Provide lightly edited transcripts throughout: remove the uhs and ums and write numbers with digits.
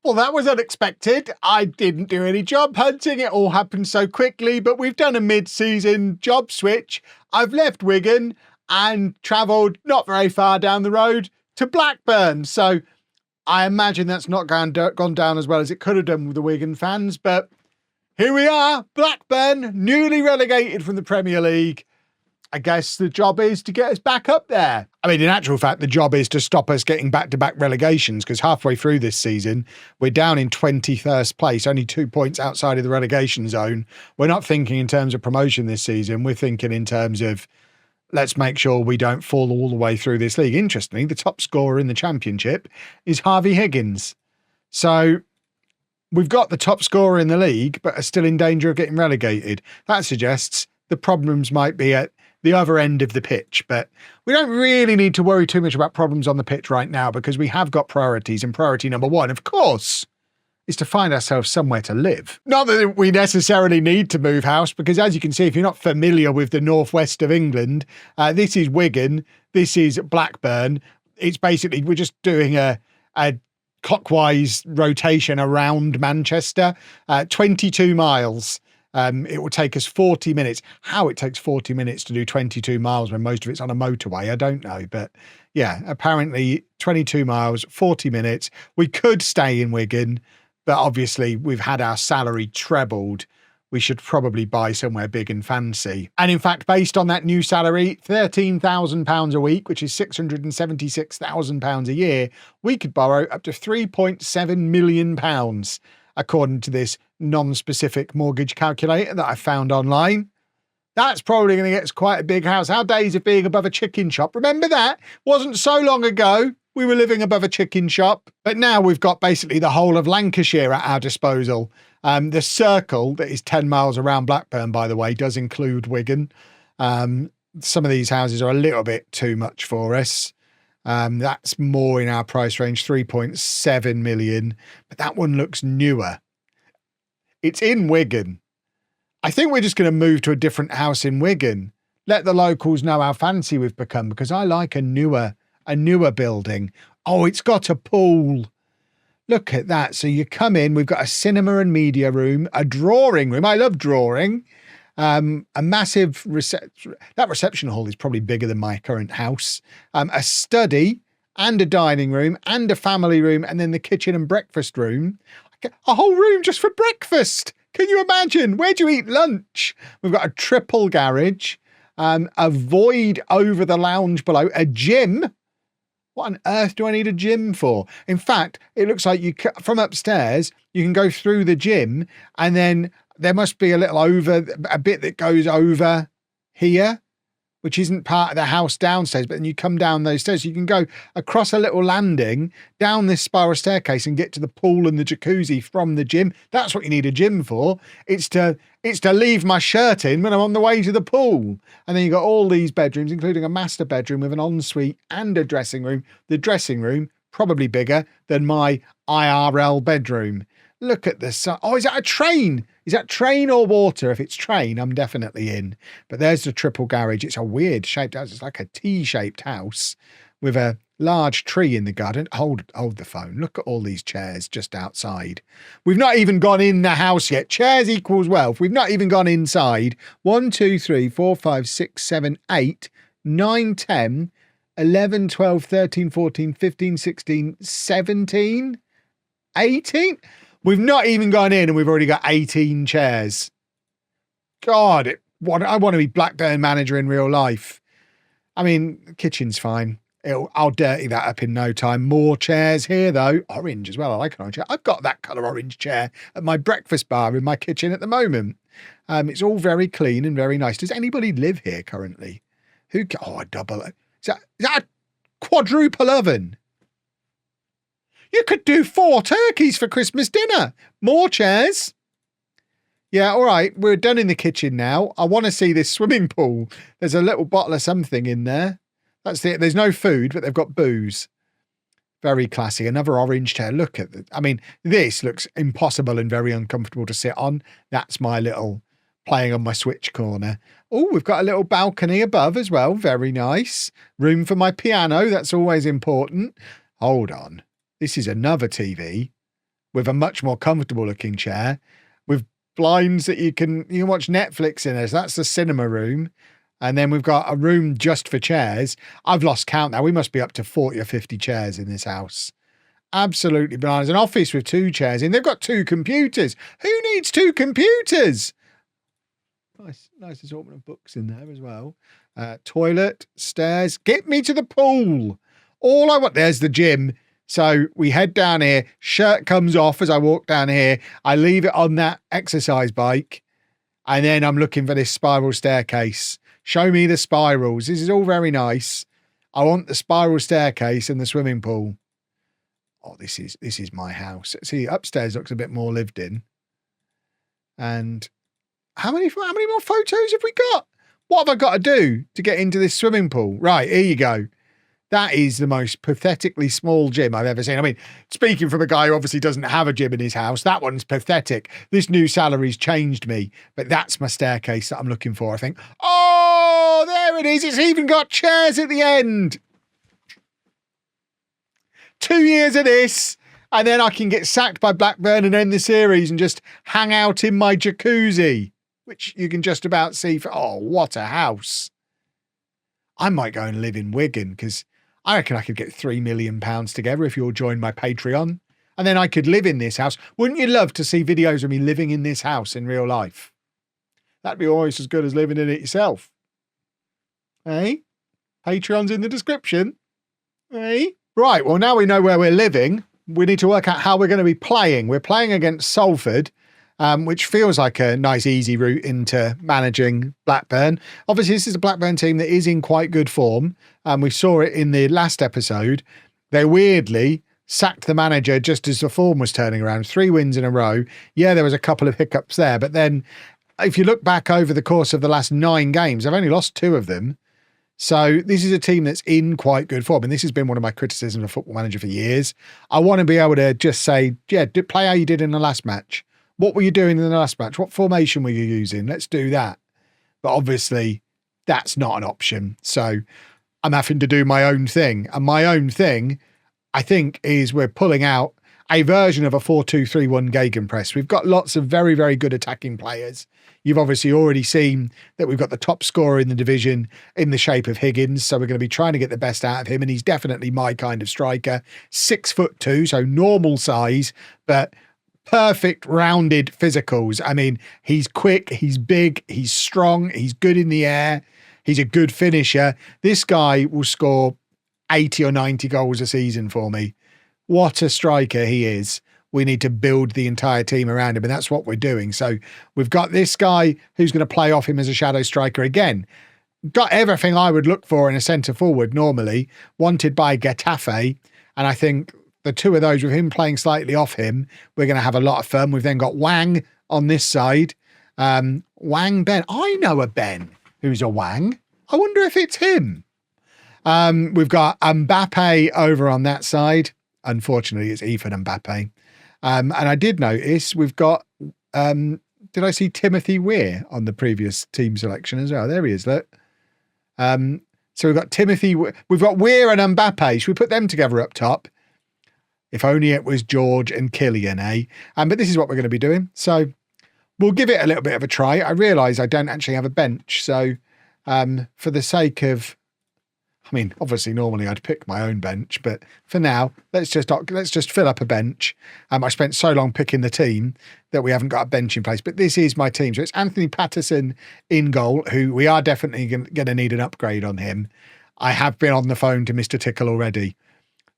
Well, that was unexpected. I didn't do any job hunting. It all happened so quickly, but we've done a mid-season job switch. I've left Wigan and travelled not very far down the road to Blackburn. So I imagine that's not gone down as well as it could have done with the Wigan fans. But here we are, Blackburn, newly relegated from the Premier League. I guess the job is to get us back up there. I mean, in actual fact, the job is to stop us getting back-to-back relegations, because halfway through this season, we're down in 21st place, only 2 points outside of the relegation zone. We're not thinking in terms of promotion this season. We're thinking in terms of, let's make sure we don't fall all the way through this league. Interestingly, the top scorer in the Championship is Harvey Higgins. So we've got the top scorer in the league, but are still in danger of getting relegated. That suggests the problems might be at the other end of the pitch, but we don't really need to worry too much about problems on the pitch right now, because we have got priorities, and priority number one, of course, is to find ourselves somewhere to live. Not that we necessarily need to move house, because as you can see, if you're not familiar with the northwest of England, this is Wigan, this is Blackburn. It's basically, we're just doing a clockwise rotation around Manchester, 22 miles. It will take us 40 minutes. How it takes 40 minutes to do 22 miles when most of it's on a motorway, I don't know. But yeah, apparently 22 miles, 40 minutes. We could stay in Wigan, but obviously we've had our salary trebled. We should probably buy somewhere big and fancy. And in fact, based on that new salary, £13,000 a week, which is £676,000 a year, we could borrow up to £3.7 million, according to this non-specific mortgage calculator that I found online. That's probably going to get us quite a big house. Our days of being above a chicken shop, remember that? Wasn't so long ago we were living above a chicken shop, but now we've got basically the whole of Lancashire at our disposal. The circle that is 10 miles around Blackburn, by the way, does include Wigan. Some of these houses are a little bit too much for us. That's more in our price range, 3.7 million, but that one looks newer. It's in Wigan. I think we're just going to move to a different house in Wigan. Let the locals know how fancy we've become, because I like a newer building. Oh, it's got a pool. Look at that. So you come in, we've got a cinema and media room, a drawing room. I love drawing. A massive that reception hall is probably bigger than my current house. A study and a dining room and a family room, and then the kitchen and breakfast room. A whole room just for breakfast. Can you imagine? Where do you eat lunch? We've got a triple garage, a void over the lounge below, a gym. What on earth do I need a gym for? In fact, it looks like from upstairs, you can go through the gym, and then there must be a bit that goes over here, which isn't part of the house downstairs, but then you come down those stairs. You can go across a little landing, down this spiral staircase, and get to the pool and the jacuzzi from the gym. That's what you need a gym for. It's to leave my shirt in when I'm on the way to the pool. And then you've got all these bedrooms, including a master bedroom with an ensuite and a dressing room. The dressing room, probably bigger than my IRL bedroom. Look at this. Oh, is that a train? Is that train or water? If it's train, I'm definitely in. But there's the triple garage. It's a weird shaped house. It's like a T-shaped house with a large tree in the garden. Hold the phone. Look at all these chairs just outside. We've not even gone in the house yet. Chairs equals wealth. We've not even gone inside. 1, 2, 3, 4, 5, 6, 7, 8, 9, 10, 11, 12, 13, 14, 15, 16, 17, 18. We've not even gone in and we've already got 18 chairs. God, I want to be Blackburn manager in real life. I mean, the kitchen's fine. I'll dirty that up in no time. More chairs here, though. Orange as well. I like an orange chair. I've got that colour orange chair at my breakfast bar in my kitchen at the moment. It's all very clean and very nice. Does anybody live here currently? A double. Is that a quadruple oven? You could do 4 turkeys for Christmas dinner. More chairs. Yeah, all right. We're done in the kitchen now. I want to see this swimming pool. There's a little bottle of something in there. That's it. There's no food, but they've got booze. Very classy. Another orange chair. Look at it. I mean, this looks impossible and very uncomfortable to sit on. That's my little playing on my Switch corner. Oh, we've got a little balcony above as well. Very nice. Room for my piano. That's always important. Hold on. This is another TV. with a much more comfortable looking chair with blinds that you can watch Netflix in there. So that's the cinema room. And then we've got a room just for chairs. I've lost count now. We must be up to 40 or 50 chairs in this house. Absolutely bananas. An office with 2 chairs in. They've got 2 computers. Who needs 2 computers? Nice assortment of books in there as well. Toilet, stairs. Get me to the pool. All I want. There's the gym. So we head down here. Shirt comes off as I walk down here. I leave it on that exercise bike. And then I'm looking for this spiral staircase. Show me the spirals. This is all very nice. I want the spiral staircase and the swimming pool. Oh, this is my house. See, upstairs looks a bit more lived in. And how many more photos have we got? What have I got to do to get into this swimming pool? Right, here you go. That is the most pathetically small gym I've ever seen. I mean, speaking from a guy who obviously doesn't have a gym in his house, that one's pathetic. This new salary's changed me, but that's my staircase that I'm looking for, I think. Oh, there it is. It's even got chairs at the end. 2 years of this, and then I can get sacked by Blackburn and end the series and just hang out in my jacuzzi, which you can just about see. Oh, what a house. I might go and live in Wigan because I reckon I could get £3 million together if you'll join my Patreon. And then I could live in this house. Wouldn't you love to see videos of me living in this house in real life? That'd be almost as good as living in it yourself. Hey? Patreon's in the description. Hey? Right, well, now we know where we're living. We need to work out how we're going to be playing. We're playing against Salford, which feels like a nice, easy route into managing Blackburn. Obviously, this is a Blackburn team that is in quite good form. We saw it in the last episode. They weirdly sacked the manager just as the form was turning around. 3 wins in a row. Yeah, there was a couple of hiccups there. But then if you look back over the course of the last 9 games, they've only lost 2 of them. So this is a team that's in quite good form. And this has been one of my criticisms of Football Manager for years. I want to be able to just say, yeah, play how you did in the last match. What were you doing in the last match? What formation were you using? Let's do that. But obviously, that's not an option. So I'm having to do my own thing. And my own thing, I think, is we're pulling out a version of a 4-2-3-1 gegenpress. We've got lots of very, very good attacking players. You've obviously already seen that we've got the top scorer in the division in the shape of Higgins. So we're going to be trying to get the best out of him. And he's definitely my kind of striker. 6'2", so normal size, but perfect rounded physicals. I mean, he's quick, he's big, he's strong, he's good in the air. He's a good finisher. This guy will score 80 or 90 goals a season for me. What a striker he is. We need to build the entire team around him, and that's what we're doing. So we've got this guy who's going to play off him as a shadow striker again. Got everything I would look for in a centre forward normally, wanted by Getafe, and I think the 2 of those with him playing slightly off him, we're going to have a lot of fun. We've then got Wang on this side. Wang Ben. I know a Ben who's a Wang. I wonder if it's him. We've got Mbappe over on that side. Unfortunately, it's Ethan Mbappe. And I did notice we've got, did I see Timothy Weir on the previous team selection as well? There he is, look. So we've got Timothy, we've got Weir and Mbappe. Should we put them together up top? If only it was George and Killian, eh? But this is what we're going to be doing. So we'll give it a little bit of a try. I realise I don't actually have a bench. So for the sake of, I mean, obviously normally I'd pick my own bench, but for now, let's just fill up a bench. I spent so long picking the team that we haven't got a bench in place, but this is my team. So it's Anthony Patterson in goal, who we are definitely going to need an upgrade on him. I have been on the phone to Mr. Tickle already.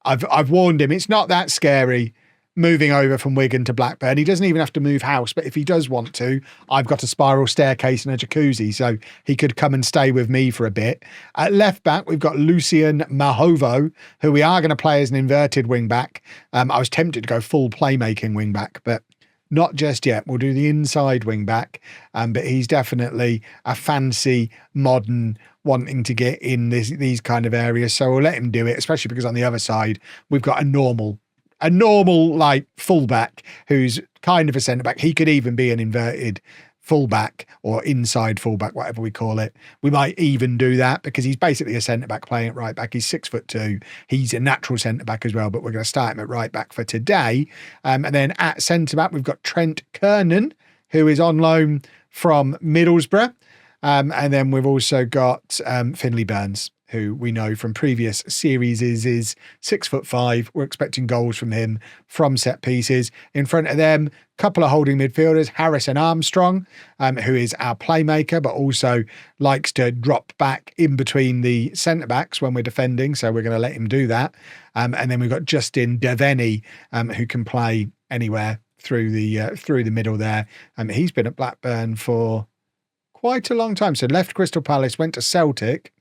I've warned him. It's not that scary moving over from Wigan to Blackburn. He doesn't even have to move house, but if he does want to, I've got a spiral staircase and a jacuzzi, so he could come and stay with me for a bit. At left back, we've got Lucian Mahovo, who we are going to play as an inverted wing back. I was tempted to go full playmaking wing back, but not just yet. We'll do the inside wing back, but he's definitely a fancy, modern, wanting to get in these kind of areas, so we'll let him do it, especially because on the other side, we've got a normal like fullback who's kind of a centre back. He could even be an inverted fullback or inside fullback, whatever we call it. We might even do that because he's basically a centre-back playing at right back. He's 6'2". He's a natural centre-back as well, but we're going to start him at right back for today. And then at centre-back, we've got Trent Kernan, who is on loan from Middlesbrough. And then we've also got Finley Burns, who we know from previous series is 6'5". We're expecting goals from him from set pieces. In front of them, a couple of holding midfielders, Harrison Armstrong, who is our playmaker, but also likes to drop back in between the centre-backs when we're defending, so we're going to let him do that. And then we've got Justin Devaney, who can play anywhere through the middle there. He's been at Blackburn for quite a long time. So left Crystal Palace, went to Celtic,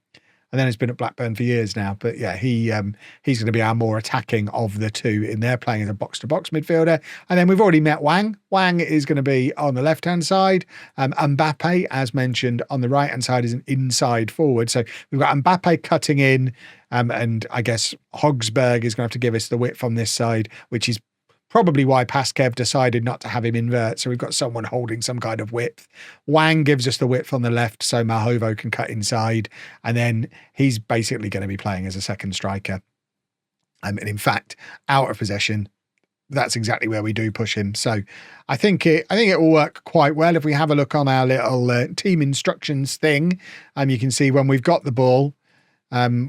and then has been at Blackburn for years now. But yeah, he's going to be our more attacking of the two in there, playing as a box-to-box midfielder. And then we've already met Wang. Wang is going to be on the left-hand side. Mbappe, as mentioned, on the right-hand side is an inside forward. So we've got Mbappe cutting in, and I guess Hogsberg is going to have to give us the width on this side, which is probably why Paskev decided not to have him invert. So we've got someone holding some kind of width. Wang gives us the width on the left so Mahovo can cut inside. And then he's basically going to be playing as a second striker. And in fact, out of possession, that's exactly where we do push him. So I think it will work quite well. If we have a look on our little team instructions thing, you can see when we've got the ball,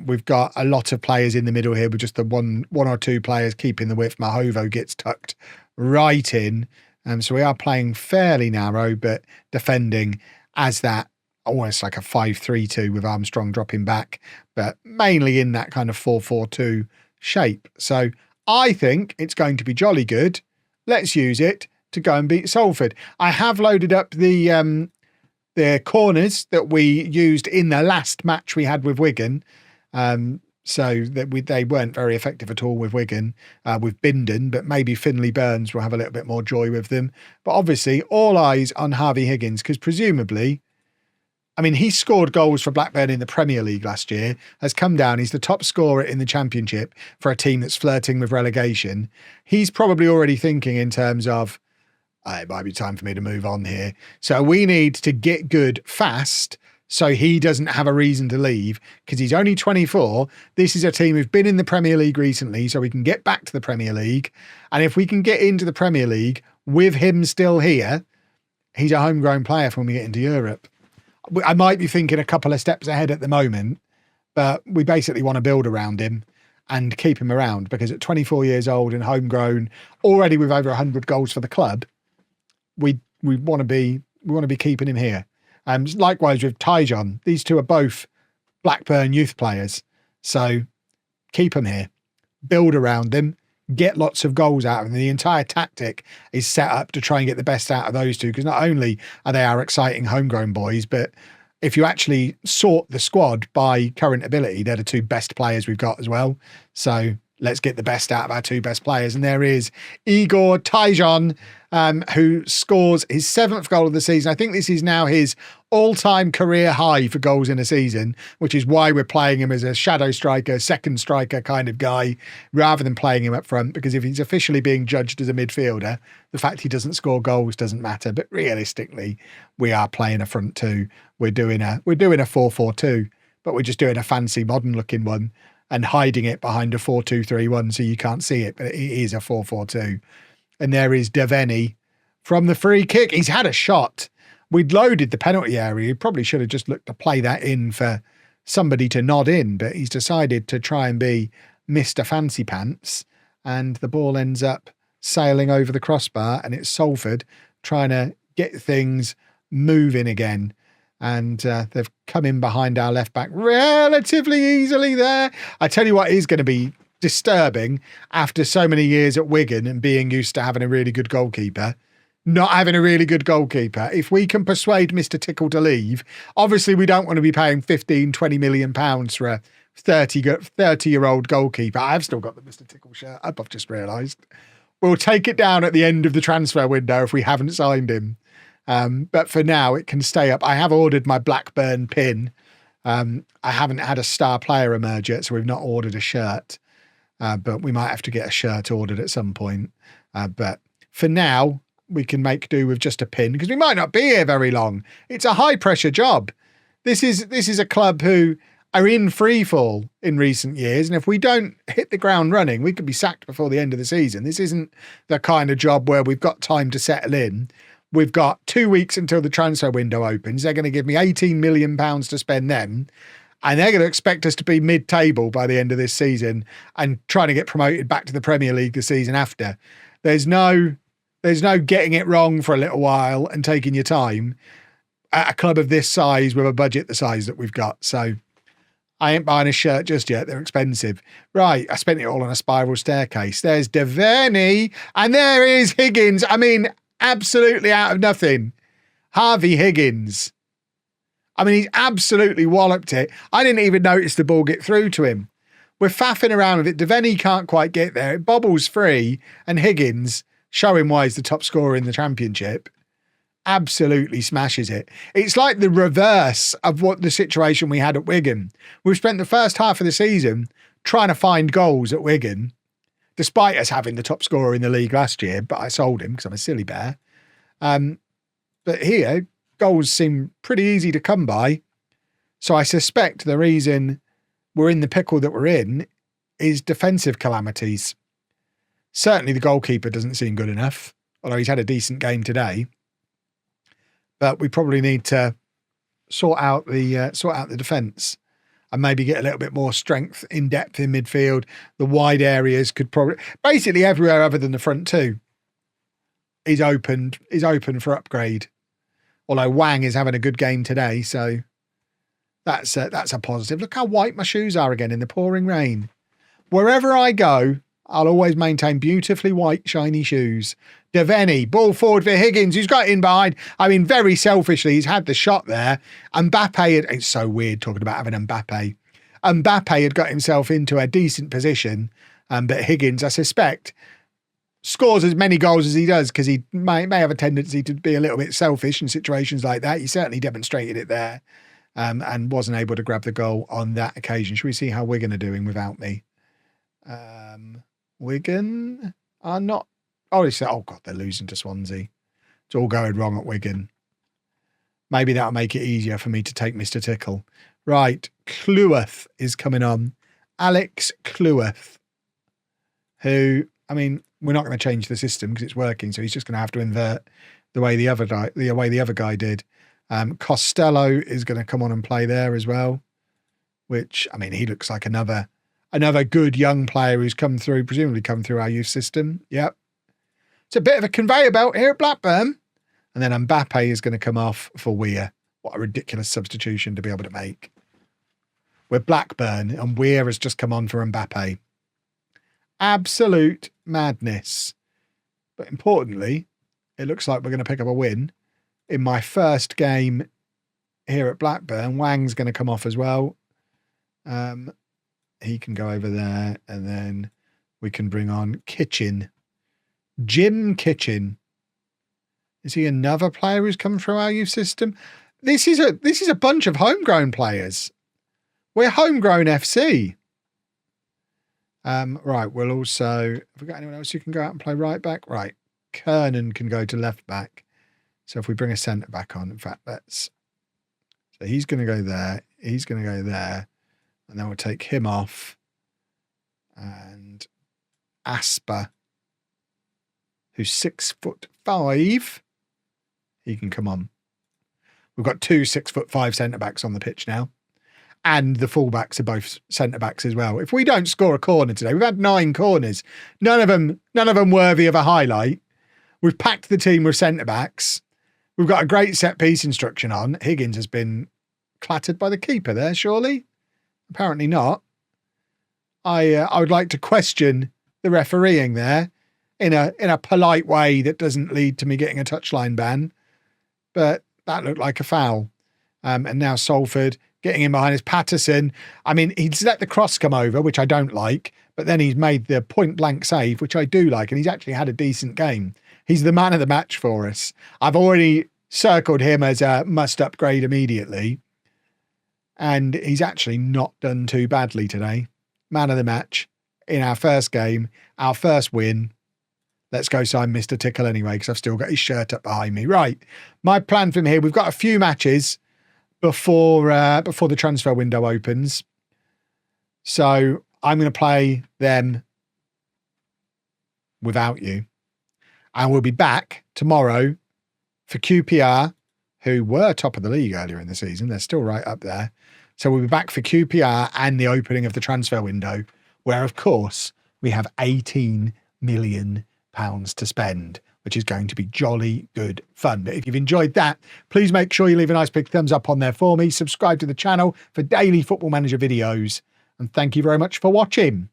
we've got a lot of players in the middle here with just the one or two players keeping the width. Mahovo gets tucked right in. So we are playing fairly narrow, but defending as that almost like a 5-3-2 with Armstrong dropping back, but mainly in that kind of 4-4-2 shape. So I think it's going to be jolly good. Let's use it to go and beat Salford. I have loaded up the corners that we used in the last match we had with Wigan, so that they weren't very effective at all with Wigan, with Bindon, but maybe Finley Burns will have a little bit more joy with them. But obviously, all eyes on Harvey Higgins, because presumably, I mean, he scored goals for Blackburn in the Premier League last year, has come down, he's the top scorer in the Championship for a team that's flirting with relegation. He's probably already thinking in terms of, it might be time for me to move on here. So we need to get good fast so he doesn't have a reason to leave, because he's only 24. This is a team who've been in the Premier League recently, so we can get back to the Premier League. And if we can get into the Premier League with him still here, he's a homegrown player for when we get into Europe. I might be thinking a couple of steps ahead at the moment, but we basically want to build around him and keep him around, because at 24 years old and homegrown, already with over 100 goals for the club, we want to be keeping him here. Likewise with Tyjon, these two are both Blackburn youth players, so keep them here, build around them, get lots of goals out of them. The entire tactic is set up to try and get the best out of those two, because not only are they our exciting homegrown boys, but if you actually sort the squad by current ability, they're the two best players we've got as well. So let's get the best out of our two best players. And there is Igor Tyjon, who scores his 7th goal of the season. I think this is now his all-time career high for goals in a season, which is why we're playing him as a shadow striker, second striker kind of guy, rather than playing him up front, because if he's officially being judged as a midfielder, the fact he doesn't score goals doesn't matter. But realistically, we are playing a front two. We're doing a 4-4-2, but we're just doing a fancy modern looking one and hiding it behind a 4-2-3-1 so you can't see it, but it is a 4-4-2. And there is Devaney from the free kick. He's had a shot. We'd loaded the penalty area. He probably should have just looked to play that in for somebody to nod in, but he's decided to try and be Mr. Fancy Pants, and the ball ends up sailing over the crossbar, and it's Salford trying to get things moving again. And they've come in behind our left back relatively easily there. I tell you what is going to be disturbing after so many years at Wigan and being used to having a really good goalkeeper, not having a really good goalkeeper. If we can persuade Mr. Tickle to leave, obviously we don't want to be paying 15-20 million pounds for a 30-year-old goalkeeper. I've still got the Mr. Tickle shirt up, I've just realised. We'll take it down at the end of the transfer window if we haven't signed him. But for now, it can stay up. I have ordered my Blackburn pin. I haven't had a star player emerge yet, so we've not ordered a shirt. But we might have to get a shirt ordered at some point. But for now, we can make do with just a pin, because we might not be here very long. It's a high pressure job. This is a club who are in free fall in recent years, and if we don't hit the ground running, we could be sacked before the end of the season. This isn't the kind of job where we've got time to settle in. We've got 2 weeks until the transfer window opens. They're going to give me £18 million to spend then, and they're going to expect us to be mid-table by the end of this season and trying to get promoted back to the Premier League the season after. There's no getting it wrong for a little while and taking your time at a club of this size with a budget the size that we've got. So I ain't buying a shirt just yet. They're expensive. Right, I spent it all on a spiral staircase. There's Devaney, and there is Higgins. I mean, absolutely out of nothing. Harvey Higgins. I mean, he's absolutely walloped it. I didn't even notice the ball get through to him. We're faffing around with it. Devaney can't quite get there. It bobbles free, and Higgins, showing why he's the top scorer in the Championship, absolutely smashes it. It's like the reverse of what the situation we had at Wigan. We've spent the first half of the season trying to find goals at Wigan, despite us having the top scorer in the league last year, but I sold him because I'm a silly bear. But here, goals seem pretty easy to come by. So I suspect the reason we're in the pickle that we're in is defensive calamities. Certainly the goalkeeper doesn't seem good enough, although he's had a decent game today. But we probably need to sort out the defence and maybe get a little bit more strength in depth in midfield. The wide areas could probably, basically everywhere other than the front two is open for upgrade. Although Wang is having a good game today, so that's a positive. Look how white my shoes are again in the pouring rain. Wherever I go, I'll always maintain beautifully white, shiny shoes. Devaney, ball forward for Higgins, who's got in behind. I mean, very selfishly, he's had the shot there. It's so weird talking about having Mbappe. Mbappe had got himself into a decent position, but Higgins, I suspect, scores as many goals as he does because he may have a tendency to be a little bit selfish in situations like that. He certainly demonstrated it there, and wasn't able to grab the goal on that occasion. Should we see how Wigan are doing without me? Wigan are not. Oh God, they're losing to Swansea. It's all going wrong at Wigan. Maybe that'll make it easier for me to take Mr. Tickle. Right, Cleworth is coming on. Alex Cleworth, who, I mean, we're not going to change the system because it's working, so he's just going to have to invert the way the other guy did. Costello is going to come on and play there as well, which, I mean, he looks like another good young player who's presumably come through our youth system. Yep. It's a bit of a conveyor belt here at Blackburn. And then Mbappe is going to come off for Weir. What a ridiculous substitution to be able to make. We're Blackburn and Weir has just come on for Mbappe. Absolute madness. But importantly, it looks like we're going to pick up a win. In my first game here at Blackburn, Wang's going to come off as well. He can go over there, and then we can bring on Jim Kitchen. Is he another player who's come through our youth system? This is a bunch of homegrown players. We're homegrown FC. Right, we'll also, have we got anyone else who can go out and play right back? Right, Kernan can go to left back. So if we bring a centre back on, in fact, so he's going to go there. He's going to go there. And then we'll take him off. And Asper, who's 6'5", he can come on. We've got 2 6'5" centre-backs on the pitch now. And the full-backs are both centre-backs as well. If we don't score a corner today, we've had 9 corners. None of them worthy of a highlight. We've packed the team with centre-backs. We've got a great set-piece instruction on. Higgins has been clattered by the keeper there, surely? Apparently not. I would like to question the refereeing there in a polite way that doesn't lead to me getting a touchline ban. But that looked like a foul. And now Salford getting in behind is Patterson. I mean, he's let the cross come over, which I don't like, but then he's made the point-blank save, which I do like, and he's actually had a decent game. He's the man of the match for us. I've already circled him as a must-upgrade immediately, and he's actually not done too badly today. Man of the match in our first game, our first win. let's go sign Mr. Tickle anyway, because I've still got his shirt up behind me. Right. My plan from here, we've got a few matches before the transfer window opens. So I'm going to play them without you. And we'll be back tomorrow for QPR, who were top of the league earlier in the season. They're still right up there. So we'll be back for QPR and the opening of the transfer window, where, of course, we have £18 million to spend, which is going to be jolly good fun. But if you've enjoyed that, please make sure you leave a nice big thumbs up on there for me. Subscribe to the channel for daily Football Manager videos. And thank you very much for watching.